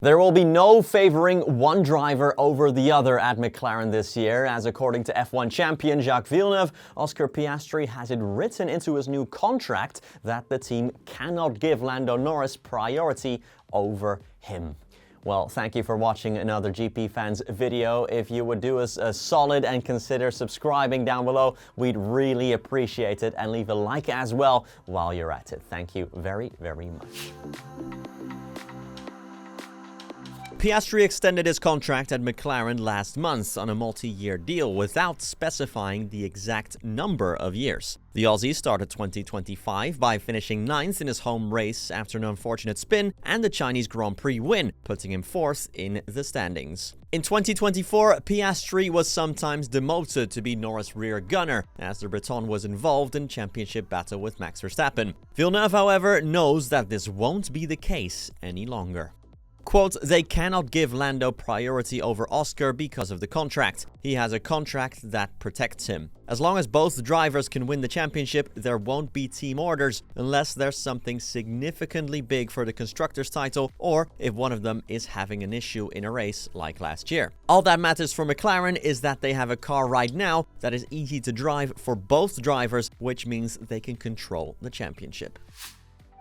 There will be no favouring one driver over the other at McLaren this year, as according to F1 champion Jacques Villeneuve, Oscar Piastri has it written into his new contract that the team cannot give Lando Norris priority over him. Well, thank you for watching another GP Fans video. If you would do us a solid and consider subscribing down below, we'd really appreciate it, and leave a like as well while you're at it. Thank you very, very much. Piastri extended his contract at McLaren last month on a multi-year deal without specifying the exact number of years. The Aussie started 2025 by finishing 9th in his home race after an unfortunate spin and the Chinese Grand Prix win, putting him 4th in the standings. In 2024, Piastri was sometimes demoted to be Norris' rear gunner, as the Breton was involved in championship battle with Max Verstappen. Villeneuve, however, knows that this won't be the case any longer. Quote, "They cannot give Lando priority over Oscar because of the contract. He has a contract that protects him. As long as both drivers can win the championship, there won't be team orders unless there's something significantly big for the constructors' title, or if one of them is having an issue in a race like last year. All that matters for McLaren is that they have a car right now that is easy to drive for both drivers, which means they can control the championship."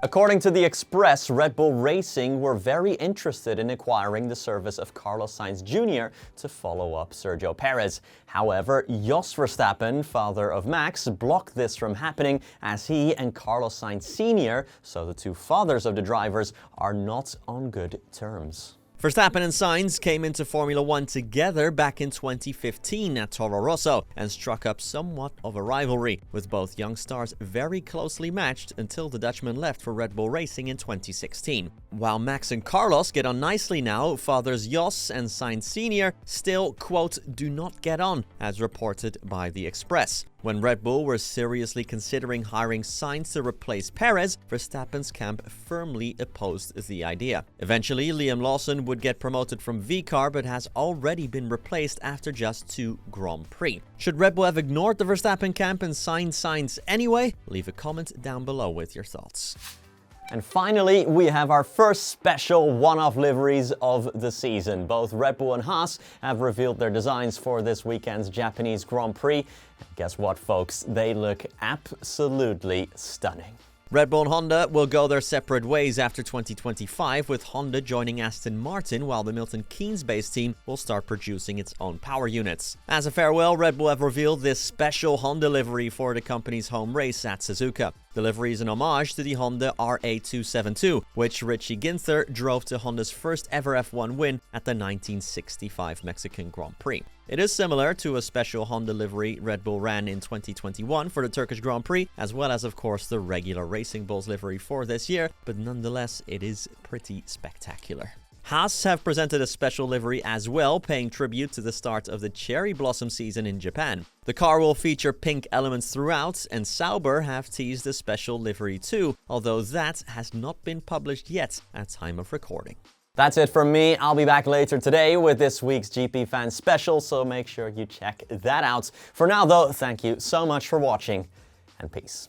According to The Express, Red Bull Racing were very interested in acquiring the service of Carlos Sainz Jr. to follow up Sergio Perez. However, Jos Verstappen, father of Max, blocked this from happening as he and Carlos Sainz Sr., so the two fathers of the drivers, are not on good terms. Verstappen and Sainz came into Formula 1 together back in 2015 at Toro Rosso and struck up somewhat of a rivalry, with both young stars very closely matched until the Dutchman left for Red Bull Racing in 2016. While Max and Carlos get on nicely now, fathers Jos and Sainz Sr. still, quote, "do not get on," as reported by The Express. When Red Bull were seriously considering hiring Sainz to replace Perez, Verstappen's camp firmly opposed the idea. Eventually, Liam Lawson would get promoted from VCAR, but has already been replaced after just 2 Grand Prix. Should Red Bull have ignored the Verstappen camp and signed Sainz anyway? Leave a comment down below with your thoughts. And finally, we have our first special one-off liveries of the season. Both Red Bull and Haas have revealed their designs for this weekend's Japanese Grand Prix. And guess what, folks? They look absolutely stunning. Red Bull and Honda will go their separate ways after 2025, with Honda joining Aston Martin, while the Milton Keynes-based team will start producing its own power units. As a farewell, Red Bull have revealed this special Honda livery for the company's home race at Suzuka. The livery is an homage to the Honda RA272, which Richie Ginther drove to Honda's first ever F1 win at the 1965 Mexican Grand Prix. It is similar to a special Honda livery Red Bull ran in 2021 for the Turkish Grand Prix, as well as, of course, the regular Racing Bulls livery for this year, but nonetheless, it is pretty spectacular. Haas have presented a special livery as well, paying tribute to the start of the cherry blossom season in Japan. The car will feature pink elements throughout, and Sauber have teased a special livery too, although that has not been published yet at time of recording. That's it from me. I'll be back later today with this week's GP Fans special, so make sure you check that out. For now though, thank you so much for watching, and peace.